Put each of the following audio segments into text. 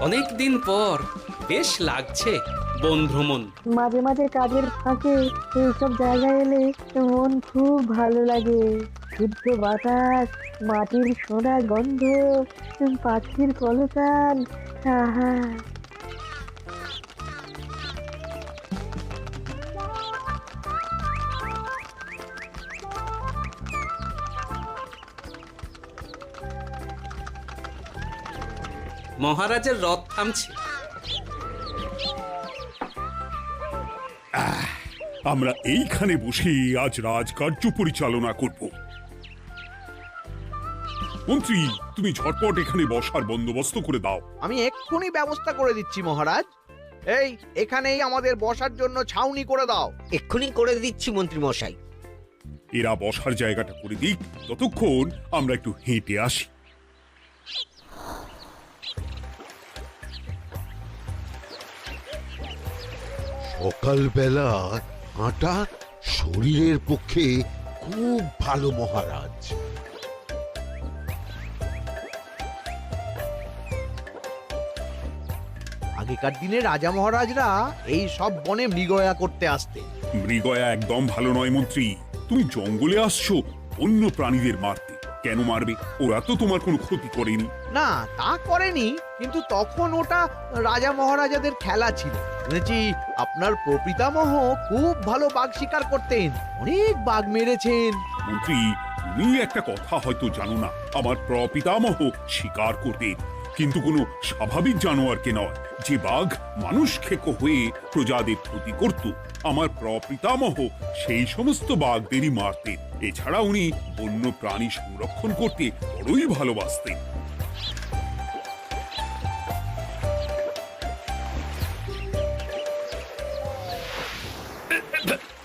অনেক দিন পর বেশ লাগছে বন ভ্রমণ। মাঝে মাঝে কাজের ফাঁকে এইসব জায়গায় এলে মন খুব ভালো লাগে। শুদ্ধ বাতাস, মাটির সোনা গন্ধ, পাখির কলতান, আহা। মহারাজের রথ থামছে। আমরা এইখানে বসে আজ রাজকার্য পরিচালনা করব। মন্ত্রী, তুমি ঝটপট এখানে বসার বন্দোবস্ত করে দাও। আমি এক্ষুনি ব্যবস্থা করে দিচ্ছি মহারাজ। এই এখানেই আমাদের বসার জন্য ছাউনি করে দাও। এক্ষুনি করে দিচ্ছি মন্ত্রী মশাই। এরা বসার জায়গাটা করে দিক, ততক্ষণ আমরা একটু হেঁটে আসি। সকালবেলা হাঁটা শরীরের পক্ষে খুব ভালো মহারাজ। আগেকার দিনে রাজা মহারাজরা এই সব বনে মৃগয়া করতে আসতেন। মৃগয়া একদম ভালো নয় মন্ত্রী। তুমি জঙ্গলে আসছো অন্য প্রাণীদের মারতে। কেন মারবে? ওরা তো তোমার কোনো ক্ষতি করেনি। না, তা করেনি, কিন্তু তখন ওটা রাজা মহারাজাদের খেলা ছিল। শুনেছি আপনার প্রপিতামহ খুব ভালো বাঘ শিকার করতেন, অনেক বাঘ মেরেছেন। মন্ত্রী, তুমি একটা কথা হয়তো জানো না। আমার প্রপিতামহ শিকার করতেন, কিন্তু কোনো স্বাভাবিক জানোয়ারকে নয়। যে বাঘ মানুষ খেকো হয়ে প্রজাদের ক্ষতি করত, আমার প্রপিতামহ সেই সমস্ত বাঘদেরই মারতেন। এছাড়া উনি বন্য প্রাণী সংরক্ষণ করতে বড়ই ভালোবাসতেন।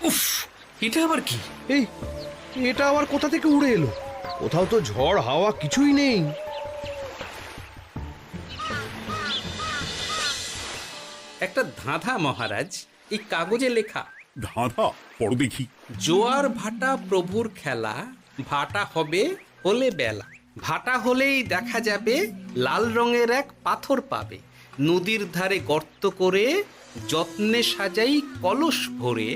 উফ, এটা আবার কি? এই এটা আবার কোথা থেকে উড়ে এলো? কোথাও তো ঝড় হাওয়া কিছুই নেই। একটা ধাঁধা মহারাজ, এই কাগজে লেখা। ধাঁধা? পড়ো দেখি। জোয়ার ভাটা প্রভুর খেলা, ভাটা হবে হলে বেলা। ভাটা হলেই দেখা যাবে লাল রঙের এক পাথর পাবে। নদীর ধারে গর্ত করে যত্নে সাজাই কলস ভরে।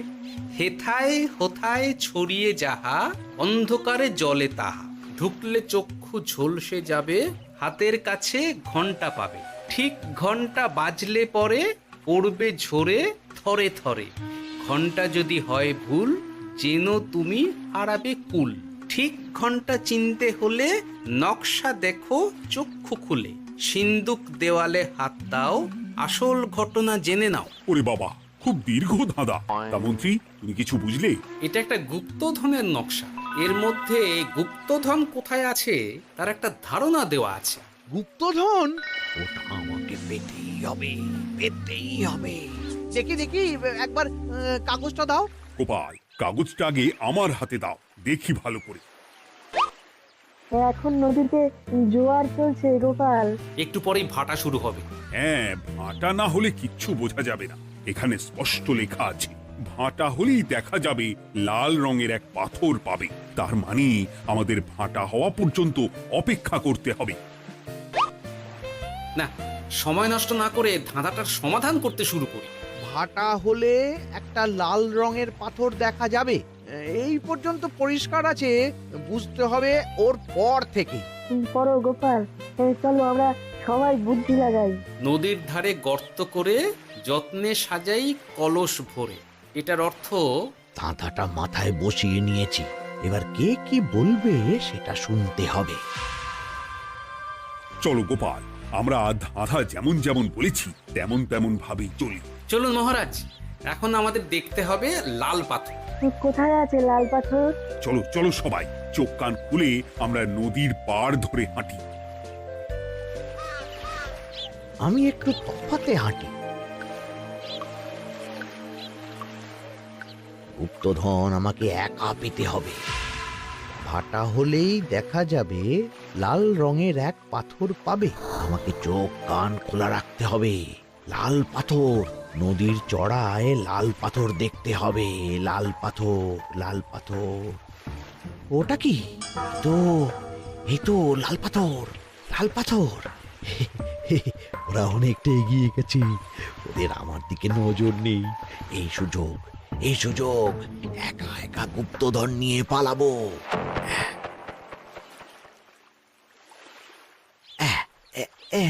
হেথায় হোথায় ছড়িয়ে যাহা, অন্ধকারে জলে তাহা। ঢুকলে চক্ষু ঝলসে যাবে, হাতের কাছে ঘন্টা পাবে। ঠিক ঘন্টা বাজলে পরে পড়বে ঝরে থরে থরে। ঘন্টা যদি হয় ভুল, যেন তুমি হারাবে কুল। ঠিক ঘন্টা চিনতে হলে নকশা দেখো চক্ষু খুলে। সিন্দুক দেওয়ালে হাত দাও, আসল ঘটনা জেনে নাও। ওরে বাবা, খুব দীর্ঘ ধাঁধা। তা মন্ত্রী, তুমি কিছু বুঝলে? এটা একটা গুপ্তধনের নকশা। এর মধ্যে গুপ্তধন কোথায় আছে তার একটা ধারণা দেওয়া আছে। গুপ্তধন? ওটা আমাকে পেতেই হবে, পেতেই হবে। দেখি দেখি, একবার কাগজটা দাও। গোপাল, কাগজটা আগে আমার হাতে দাও, দেখি ভালো করে। এখন নদীতে জোয়ার চলছে গোপাল। একটু পরেই ভাটা শুরু হবে। হ্যাঁ, ভাটা না হলে কিচ্ছু বোঝা যাবে না। এখানে স্পষ্ট লেখা আছে, ভাটা হলেই দেখা যাবে লাল রঙের এক পাথর পাবে। তার মানে আমাদের ভাটা হওয়া পর্যন্ত অপেক্ষা করতে হবে। না, সময় নষ্ট না করে ধাঁধাটার সমাধান করতে শুরু করি। ভাটা হলে একটা লাল রঙের পাথর দেখা যাবে, এই পর্যন্ত পরিষ্কার আছে। বুঝতে হবে ওর পর থেকে। পড়ো গোপাল, চলো আমরা সবাই বুদ্ধি লাগাই। নদীর ধারে গর্ত করে যত্নে সাজাই কলস ভরে। এটার অর্থ, ধাঁধাটা মাথায় বসিয়ে নিয়েছি, এবার কে কি বলবে সেটা শুনতে হবে। চলো গোপাল, আমরা ধাঁধা যেমন যেমন বলেছি তেমন তেমন ভাবেই চলি। চলুন মহারাজ, এখন আমাদের দেখতে হবে লাল পাথর। কোথায় আছে লাল পাথর? চলো চলো সবাই, চোখ কান খুলে আমরা নদীর পাড় ধরে হাঁটি। আমি একটু তফাতে হাঁটি। গুপ্তধন আমাকে একা পেতে হবে। ভাটা হলেই দেখা যাবে লাল রঙের এক পাথর পাবে। আমাকে চোখ কান খোলা রাখতে হবে। লাল পাথর, নদীর চড়ায় লাল পাথর দেখতে হবে। লাল পাথর, লাল পাথর। ওটা কি? এই তো লাল পাথর, লাল পাথর। ওরা অনেকটা এগিয়ে গেছে, ওদের আমার দিকে নজর নেই। এই সুযোগ, এই সুযোগ, একা একা গুপ্তধন নিয়ে পালাবো। আহ, এ- এ।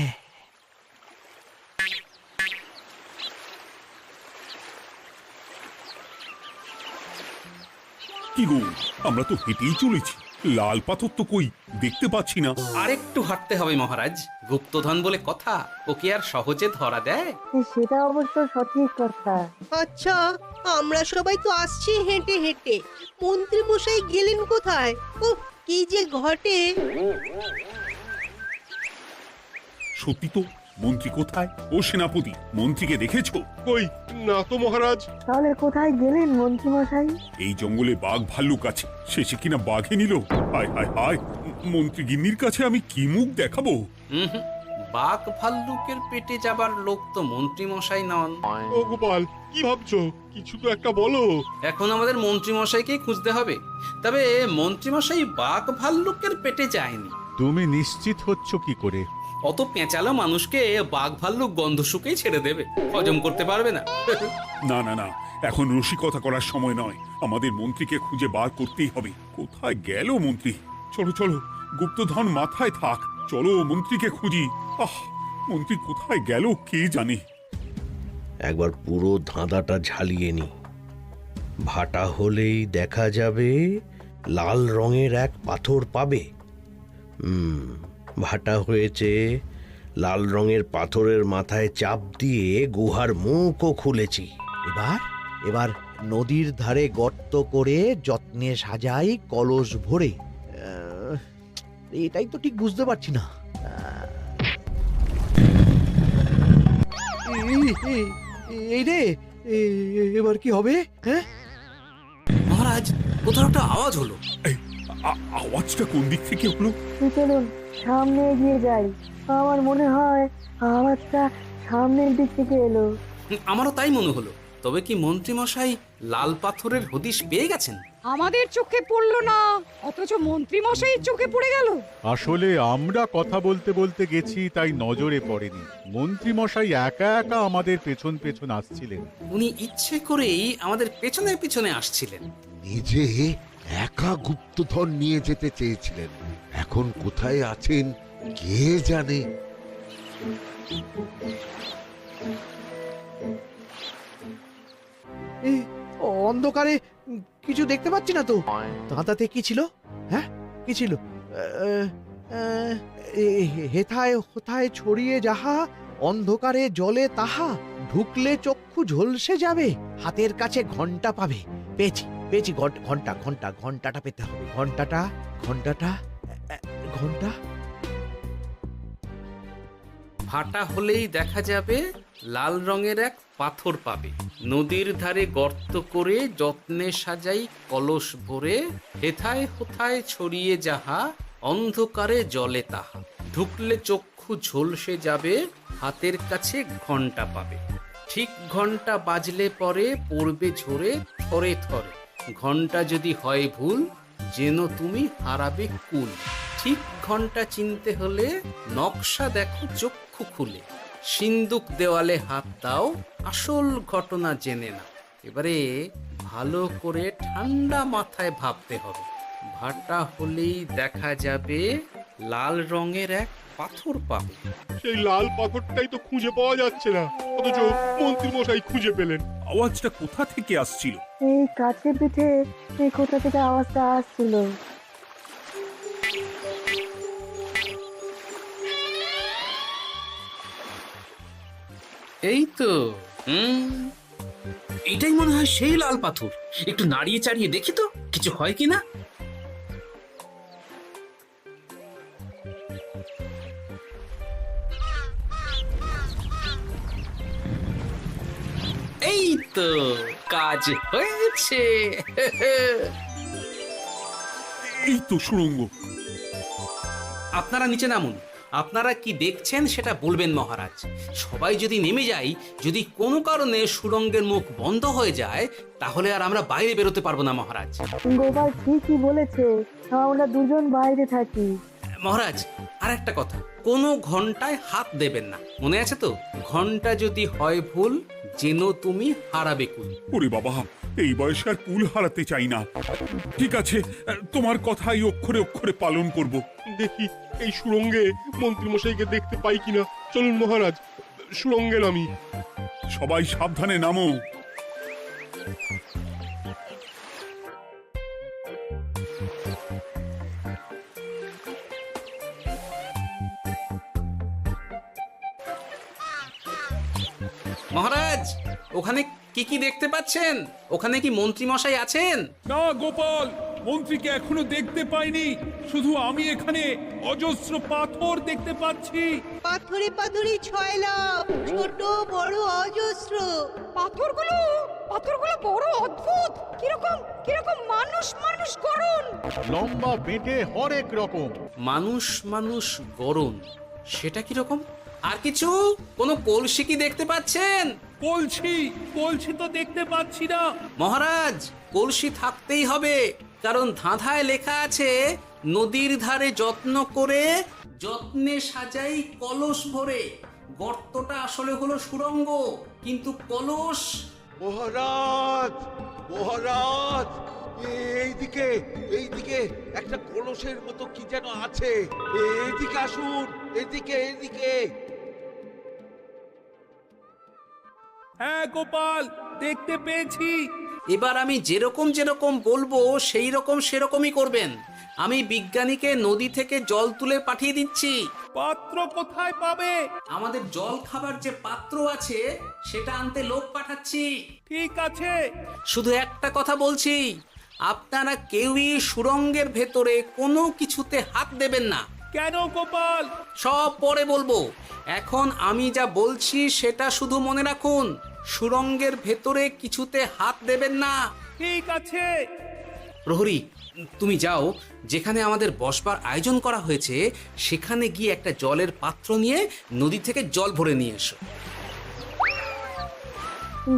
কি গো, আমরা তো হেঁটেই চলেছি, লাল পাথর তো কই দেখতে পাচ্ছি না। আরেকটু হাঁটতে হবে মহারাজ, গুপ্তধন বলে কথা, ওকে আর সহজে ধরা দেয়? সেটা অবশ্য সঠিক কথা। আচ্ছা, আমরা সবাই তো আসছি হেঁটে হেঁটে, মন্ত্রী মশাই গেলেন কোথায়? ও কি যে ঘটে! সত্যি তো, মন্ত্রী কোথায়? ও সেনাপতি, মন্ত্রীকে দেখেছো? কই, না তো মহারাজ। তাহলে কোথায় গেলেন মন্ত্রী মশাই? এই জঙ্গলে বাঘ ভাল্লুক আছে, শেষে কিনা বাঘে নিল। হায় হায় হায়, মন্ত্রী গিন্নির কাছে আমি কি মুখ দেখাবো? হুম, বাঘ ভাল্লুকের পেটে যাবার লোক তো মন্ত্রী মশাই নন। ও গোপাল, কি ভাবছো? কিছু তো একটা বলো। এখন আমাদের মন্ত্রী মশাইকেই খুঁজতে হবে। তবে মন্ত্রী মশাই বাঘ ভাল্লুকের পেটে যায়নি। তুমি নিশ্চিত হচ্ছ কি করে? অত পেঁচালো মানুষকে বাঘ ভাল্লুক গন্ধ শুকেই ছেড়ে দেবে, হজম করতে পারবে না। না না না, এখন রসিকতা করার সময় নয়, আমাদের মন্ত্রীকে খুঁজে বার করতেই হবে। কোথায় গেল মন্ত্রী? চলো চলো, গুপ্তধন মাথায় থাক, চলো মন্ত্রীকে খুঁজি। আহ, মন্ত্রী কোথায় গেল কে জানে। একবার পুরো ধাঁধাটা ঝালিয়ে নি। ভাটা হলেই দেখা যাবে লাল রঙের এক পাথর পাবে। ভাটা হয়েছে, লাল রঙের পাথরের মাথায় চাপ দিয়ে গুহার মুখও খুলেছি। এবার এবার নদীর ধারে গর্ত করে যত্নে সাজাই কলস ভরে। এটাই তো ঠিক বুঝতে পারছি না। এই রে, এবার কি হবে? হ্যাঁ, মহারাজ, কোথাও একটা আওয়াজ হলো। এই, আওয়াজটা কোন দিক থেকে হলো? চলুন সামনে এগিয়ে যাই। আমার মনে হয় আওয়াজটা সামনের দিক থেকে এলো। আমারও তাই মনে হলো। তবে কি মন্ত্রী মশাই লাল পাথরের হদিশ পেয়ে গেছেন? আমাদের চোখে পড়লো না, অথচ মন্ত্রী মশাইয়ের চোখে পড়ে গেল। আসলে আমরা কথা বলতে বলতে গেছি, তাই নজরে পড়েনি। মন্ত্রী মশাই একা একা আমাদের পেছন পেছন আসছিলেন। উনি ইচ্ছে করেই আমাদের পেছনে পেছনে আসছিলেন। নিজে একা গুপ্তধন নিয়ে যেতে চেয়েছিলেন, এখন কোথায় আছেন কে জানে। এই অন্ধকারে কিছু দেখতে পাচ্ছি না তো। ধাঁধাতে কি ছিল? হ্যাঁ, কি ছিল? হেথায় হোথায় ছড়িয়ে যাহা, অন্ধকারে জলে তাহা, ঢুকলে চক্ষু ঝলসে যাবে, হাতের কাছে ঘন্টা পাবে। পেয়েছি পেয়েছি, ঘন্টা ঘন্টা ঘন্টাটা পেতে হবে। ঘন্টাটা ঘন্টাটা ঘন্টা। ভাটা হলেই দেখা যাবে লাল রঙের এক পাথর পাবে, নদীর ধারে গর্ত করে যত্নে সাজাই কলস ভরে, হেথায় হোথায় ছড়িয়ে যাহা, অন্ধকারে জলে তাহা, ঢুকলে চক্ষু ঝলসে যাবে, হাতের কাছে ঘন্টা পাবে। ঠিক ঘন্টা বাজলে পরে পড়বে ঝরে থরে থরে, ঘন্টা যদি হয় ভুল যেন তুমি হারাবে কুল। ঠিক ঘন্টা চিনতে হলে নকশা দেখো চক্ষু খুলে, সিন্দুক দেওয়ালে হাত দাও, আসল ঘটনা জেনে না। এবারে ভালো করে ঠান্ডা মাথায় ভাবতে হবে। ভাটা হলেই দেখা যাবে লাল রঙের এক পাথর পাবে। সেই লাল পাথরটাই তো খুঁজে পাওয়া যাচ্ছে না, অথচ মন্ত্রী মশাই খুঁজে পেলেন। আওয়াজটা কোথা থেকে আসছিল? এই কাছে পিঠে এই কোথা থেকে আওয়াজটা আসছিল। এই তো, এটাই মনে হয় সেই লাল পাথর। একটু নাড়িয়ে চাড়িয়ে দেখি তো কিছু হয় কিনা। এই তো, কাজ হয়েছে। এই তো সুড়ঙ্গ। আপনারা নিচে নামুন। আপনারা কি দেখছেন সেটা বলবেন মহারাজ। সবাই যদি নেমে যাই, যদি কোনো কারণে সুড়ঙ্গের মুখ বন্ধ হয়ে যায়, তাহলে আর আমরা বাইরে বেরোতে পারবো না মহারাজ। গোপাল ঠিকই বলেছে, আমরা দুজন বাইরে থাকি। মহারাজ আর একটা কথা, কোনো ঘন্টায় হাত দেবেন না, মনে আছে তো? ঘন্টা যদি হয় ভুল, যেন তুমি হারাবে কুল। ওরে বাবা, এই বয়সে আর কুল হারাতে চাই না। ঠিক আছে, তোমার কথাই অক্ষরে অক্ষরে পালন করব। দেখি এই সুরঙ্গে মন্ত্রী মশাইকে দেখতে পাই কিনা। চলুন মহারাজ, সুরঙ্গে নামি। সবাই সাবধানে নামো। মহারাজ, ওখানে কি কি দেখতে পাচ্ছেন? ওখানে কি মন্ত্রী মশাই আছেন? না গোপাল, মন্ত্রীকে এখনো দেখতে পাইনি। শুধু আমি এখানে অজস্র পাথর দেখতে পাচ্ছি। পাথরে পাথরে ছয়লাভ, ছোট বড় অজস্র। পাথরগুলো বড় অদ্ভুত, কিরকম কিরকম মানুষ মানুষ করুন। লম্বা বেঁটে হরেক রকম। মানুষ মানুষ গরম, সেটা কি রকম? আর কিছু? কোনো কলসি কি দেখতে পাচ্ছেন? কলসি তো দেখতে পাচ্ছি না। মহারাজ, কলসি থাকতেই হবে, কারণ ধাঁধায় লেখা আছে নদীর ধারে যত্ন করে যত্নে সাজাই কলস ভরে। গর্তটা আসলে হলো সুড়ঙ্গ, কিন্তু কলস। মহারাজ, মহারাজ, এইদিকে এইদিকে একটা কলসের মতো কি যেন আছে। এইদিকে আসুন, এদিকে এদিকে। হ্যাঁ গোপাল, দেখতে পেয়েছি। এবার আমি যেরকম যেরকম বলবো সেই রকম সেরকমই করবেন। আমি বিজ্ঞানীকে নদী থেকে জল তুলে পাঠিয়ে দিচ্ছি। পাত্র কোথায় পাবে? আমাদের জল খাবার যে পাত্র আছে সেটা আনতে লোক পাঠাচ্ছি। ঠিক আছে। শুধু একটা কথা বলছি, আপনারা কেউই সুড়ঙ্গের ভেতরে কোনো কিছুতে হাত দেবেন না। কেন গোপাল? সব পরে বলবো, এখন আমি যা বলছি সেটা শুধু মনে রাখুন। সুড়ঙ্গের ভেতরে কিছুতে হাত দেবেন না। ঠিক আছে। প্রহরী, তুমি যাও, যেখানে আমাদের বসবার আয়োজন করা হয়েছে সেখানে গিয়ে একটা জলের পাত্র নিয়ে নদী থেকে জল ভরে নিয়ে এসো।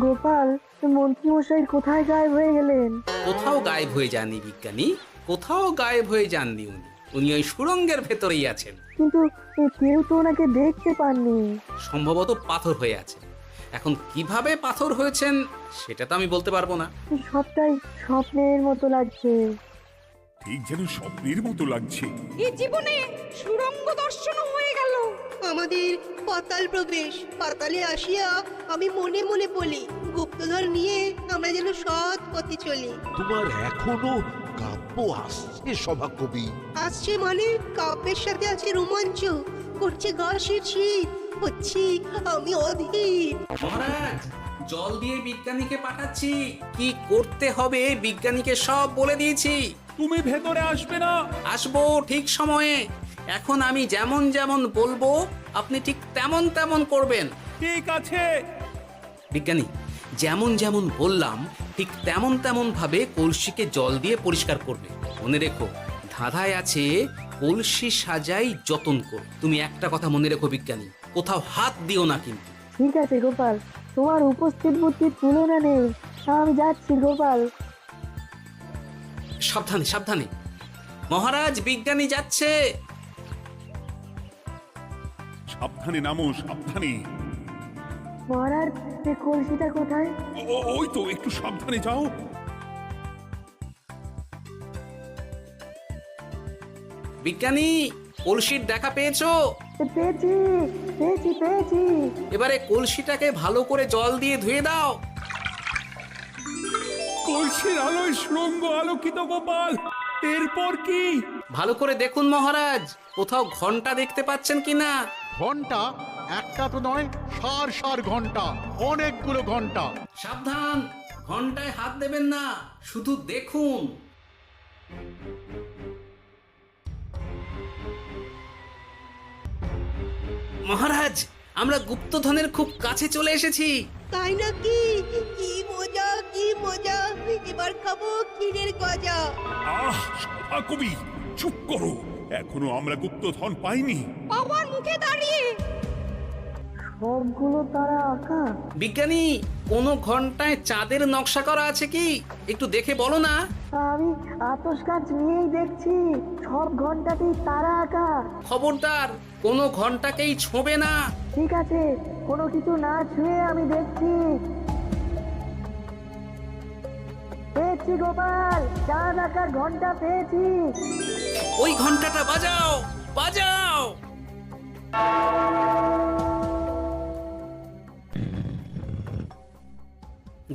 গোপাল, মন্ত্রী মশাই কোথায় গায়েব হয়ে গেলেন? কোথাও গায়েব হয়ে যাননি বিজ্ঞানী, কোথাও গায়েব হয়ে যাননি উনি। উনি ওই সুড়ঙ্গের ভেতরেই আছেন। কিন্তু কেউ তো ওনাকে দেখতে পাননি। সম্ভবত পাথর হয়ে আছে। এখন কিভাবে পাথর হয়েছেন সেটা তো আমি বলতে পারবো না। সবটাই স্বপ্নের মতো লাগছে। ঠিক যেন স্বপ্নের মতো লাগছে। এই জীবনে সুরঙ্গ দর্শন হয়ে গেল। আমাদের পাতাল প্রবেশ। পাতালে আসিয়া আমি মনে মনে বলি, গুপ্তধন নিয়ে আমরা যেন সৎ পথে চলি। তোমার এখনো কাব্য আসছে সভাকবি? আসছে মানে কাব্যের সাথে আছে রোমাঞ্চ, করছে গা শীত, হচ্ছি আমি অধীর। মহারাজ, জল দিয়ে বিজ্ঞানীকে পাঠাচ্ছি। কি করতে হবে বিজ্ঞানীকে সব বলে দিয়েছি। তুমি ভেতরে আসবে না? আসবো ঠিক সময়ে। এখন আমি যেমন যেমন বলবো আপনি ঠিক তেমন তেমন করবেন। ঠিক আছে। বিজ্ঞানী, যেমন যেমন বললাম ঠিক তেমন তেমন ভাবে কলসিকে জল দিয়ে পরিষ্কার করবে। মনে রেখো, ধাঁধায় আছে কলসি সাজাই যতন কর। তুমি একটা কথা মনে রেখো বিজ্ঞানী, কোথাও হাত দিও না কিন্তু। ঠিক আছে গোপাল, তোমার উপস্থিত বুদ্ধির তুলনা নেই। আমি যাচ্ছি গোপাল। সাবধানে সাবধানে। মহারাজ, বিজ্ঞানী যাচ্ছে। সাবধানে নামো, সাবধানে। মহারাজ, কলসিটা কোথায়? ওই তো, একটু সাবধানে যাও। বিজ্ঞানী, কলসির দেখা পেয়েছো? পেয়েছি পেয়েছি পেয়েছি। এবারে কলসিটাকে ভালো করে জল দিয়ে ধুয়ে দাও। কলসির আলোয় সুড়ঙ্গ আলোকিত গোপাল। এরপর কি? ভালো করে দেখুন মহারাজ, কোথাও ঘন্টা দেখতে পাচ্ছেন কিনা। ঘন্টা? একটা তো নয়, সার সার ঘন্টা, অনেকগুলো ঘন্টা। সাবধান, ঘন্টায় হাত দেবেন না, শুধু দেখুন। মহারাজ, আমরা গুপ্তধনের খুব কাছে চলে এসেছি। তাই নাকি? কি মজা, কি মজা! এবার খাবো ক্ষীরের গজা। কবি চুপ করো, এখনো আমরা গুপ্তধন পাইনি। বাবার মুখে দাঁড়িয়ে সবগুলো তারা আঁকা। বিজ্ঞানী, কোনো ঘন্টায় চাঁদের নকশা করা আছে কি? একটু দেখে বলো না। আমি আতস কাঁচ নিয়েই দেখছি, সব ঘন্টাতেই তারা আঁকা। খবরদার, কোনো ঘন্টাকেই ছোঁবে না। ঠিক আছে, কোনো কিছু না ছুঁয়ে আমি দেখছি। পেয়েছি গোপাল, চাঁদ আঁকার ঘন্টা পেয়েছি। ওই ঘন্টাটা বাজাও, বাজাও।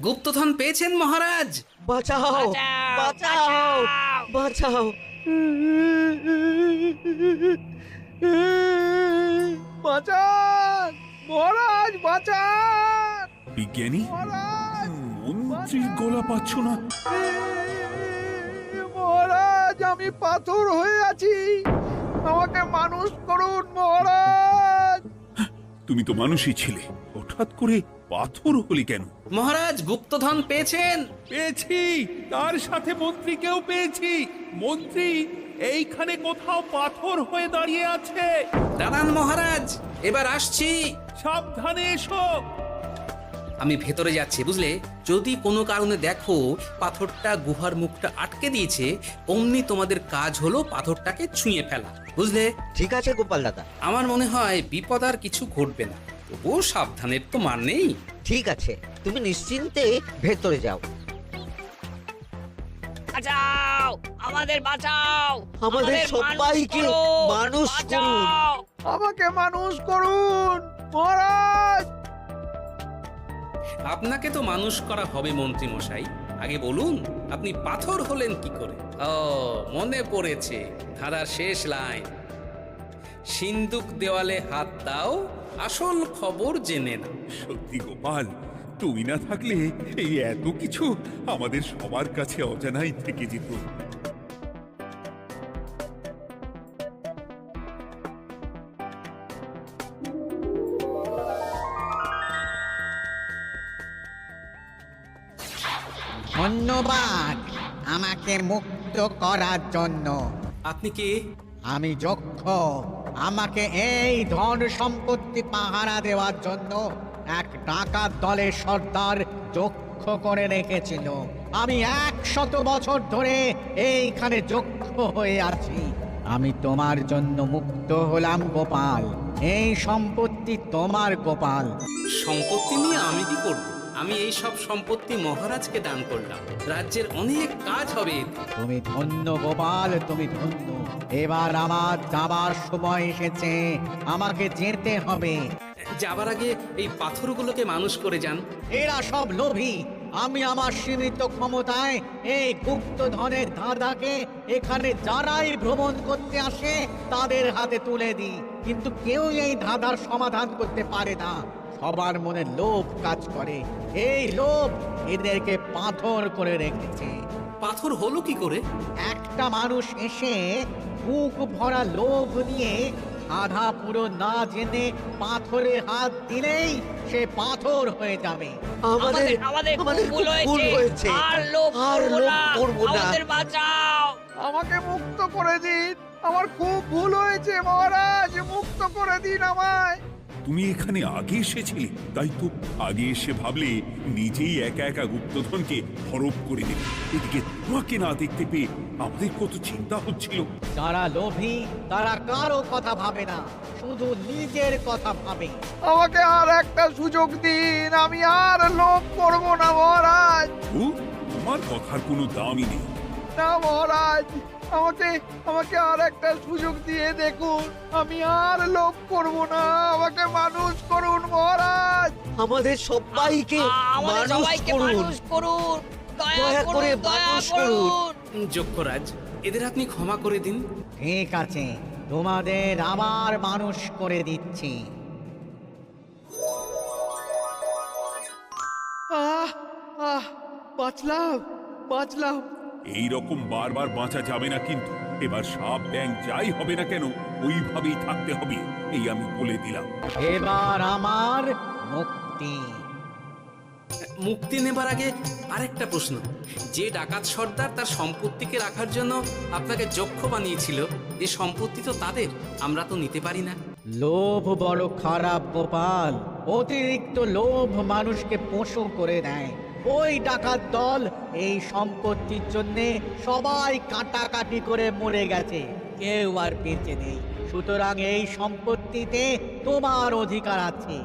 গুপ্তধন পেয়েছেন মহারাজ? বাঁচাও, বাঁচাও, বাঁচাও। বাঁচান মহারাজ, বাঁচান বিজ্ঞানী, মহারাজ, মন্ত্রীর গলা পাচ্ছ না? মহারাজ, আমি পাথর হয়ে আছি, আমাকে মানুষ করুন মহারাজ। তুমি তো মানুষই ছিলে, হঠাৎ করে পাথর হলি কেন? মহারাজ, গুপ্তধন পেয়েছেন? পেয়েছি, তার সাথে মন্ত্রীকেও পেয়েছি। মন্ত্রী এইখানে কোথাও পাথর হয়ে দাঁড়িয়ে আছে। দাঁড়ান মহারাজ, এবার আসছি। সাবধানে এসো। আমি ভেতরে যাচ্ছি, বুঝলে? যদি কোনো কারণে দেখো পাথরটা গুহার মুখটা আটকে দিয়েছে, অমনি তোমাদের কাজ হলো পাথরটাকে ছুঁয়ে ফেলা, বুঝলে? ঠিক আছে গোপাল দাদা। আমার মনে হয় বিপদ আর কিছু ঘটবে না, তবুও সাবধানের তো মান নেই। ঠিক আছে, তুমি নিশ্চিন্তে ভেতরে যাও। বাঁচাও, আমাদের বাঁচাও, আমাদের সবাইকে মানুষ করুন। আমাকে মানুষ করুন মহারাজ। আপনাকে তো মানুষ করা হবে মন্ত্রী মশাই। আগে বলুন, আপনি পাথর হলেন কি করে? ও, মনে পড়েছে, ধাঁধার শেষ লাইন। সিন্দুক দেওয়ালে হাত দাও, আসল খবর জেনে নাও। সত্যি গোপাল, তুমি না থাকলে এই এত কিছু আমাদের সবার কাছে অজানাই থেকে যেত। ধন্যবাদ আমাকে মুক্ত করার জন্য। আপনি কে? আমি যক্ষ। আমাকে এই ধন সম্পত্তি পাহারা দেওয়ার জন্য এক ডাকাত দলের সর্দার যক্ষ করে রেখেছিল। আমি 100 বছর ধরে এইখানে যক্ষ হয়ে আছি। আমি তোমার জন্য মুক্ত হলাম গোপাল। এই সম্পত্তি তোমার গোপাল। সম্পত্তি নিয়ে আমি কি করব? আমি এই সব সম্পত্তি মহারাজকে দান করলাম, রাজ্যের অনেক কাজ হবে এতে। তুমি ধন্য গোপাল, তুমি ধন্য। এবার আমার যাবার সময় এসেছে, আমাকে যেতে হবে। যাবার আগে এই পাথরগুলোকে মানুষ করে যান। এরা সব লোভী। আমি আমার সীমিত ক্ষমতায় এই গুপ্তধনের ধাঁধাকে এখানে যারাই ভ্রমণ করতে আসে তাদের হাতে তুলে দিই, কিন্তু কেউ এই ধাঁধার সমাধান করতে পারে না। সবার মনে লোভ কাজ করে, এই লোভ এদেরকে পাথর করে রেখেছে। পাথর হলো কি করে? একটা মানুষ এসে বুক ভরা লোভ নিয়ে আধা পুরো না জেনে পাথরে হাত দিলেই সে পাথর হয়ে যাবে। আমাদের আমাদের ভুল হয়েছে, আর লোভ করব না, আমাদের বাঁচাও। আমাকে মুক্ত করে দিন, আমার খুব ভুল হয়েছে মহারাজ, মুক্ত করে দিন আমায়। তুমি এখানে আগে এসেছিলে, তাই তো আগে এসে ভাবলে নিজেই একা একা গুপ্তধনকে হরপ করে দেবে। এদিকে তোমাকে না দেখতে পেয়ে আমাদের কত চিন্তা হচ্ছিল। যারা লোভী তারা কারো কথা ভাবে না, শুধু নিজের কথা ভাবে। আমাকে আর একটা সুযোগ দিন, আমি আর লোভ করব না মহারাজ। তোমার কথার কোনো দামই নেই। না মহারাজ, আমাকে আর একটা সুযোগ দিয়ে দেখুন, আমি আর লোভ করব না, আমাকে মানুষ করুন মহারাজ। আমাদের সবাইকে মানুষ করুন, দয়া করে মানুষ করুন। যক্ষরাজ, এদের আপনি ক্ষমা করে দিন। ঠিক আছে, তোমাদের আবার মানুষ করে দিচ্ছি। বাঁচলাম। এই রকম বারবার বাঁচা যাবে না, কিন্তু এবার সাপ ব্যাং যাই হবে না কেন ওইভাবেই থাকতে হবে, এই আমি বলে দিলাম। এবার আমার মুক্তি। মুক্তি নেবার আগে আরেকটা প্রশ্ন। যে ডাকাত সর্দার তার সম্পত্তিকে রাখার জন্য আপনাকে যক্ষ বানিয়েছিল, এই সম্পত্তি তো তাদের, আমরা তো নিতে পারি না। লোভ বড় খারাপ গোপাল, অতিরিক্ত লোভ মানুষকে পশু করে দেয়। ওই ডাকাত দল এই সম্পত্তির জন্য সবাই কাটাকাটি করে মরে গেছে, কেউ আর বেঁচে নেই। সুতরাং এই সম্পত্তিতে তোমার অধিকার আছে,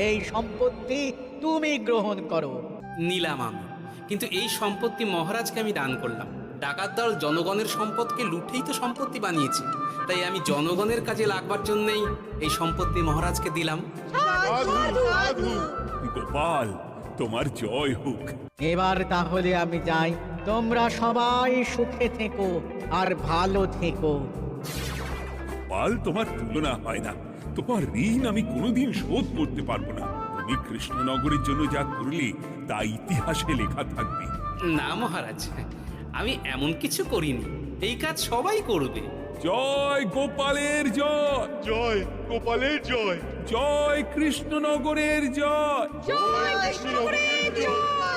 এই সম্পত্তি তুমি গ্রহণ করো। নিলাম আমি, কিন্তু এই সম্পত্তি মহারাজকে আমি দান করলাম। ডাকাত দল জনগণের সম্পদকে লুটেই তো সম্পত্তি বানিয়েছে, তাই আমি জনগণের কাজে লাগবার জন্যই এই সম্পত্তি মহারাজকে দিলাম। গোপাল, তোমার জয় হোক। এবার তাহলে আমি যাই, তোমরা সবাই সুখে থেকো আর ভালো থেকো। গোপাল, তোমার তুলনা হয় না। তোমার ঋণ আমি কোনোদিন শোধ করতে পারবো না। তুমি কৃষ্ণনগরের জন্য যা করলে তা ইতিহাসে লেখা থাকবে। না মহারাজ, আমি এমন কিছু করিনি, এই কাজ সবাই করবে। জয় গোপালের জয়, জয় গোপালের জয়, জয় কৃষ্ণনগরের জয়। জয় কৃষ্ণনগরের জয়।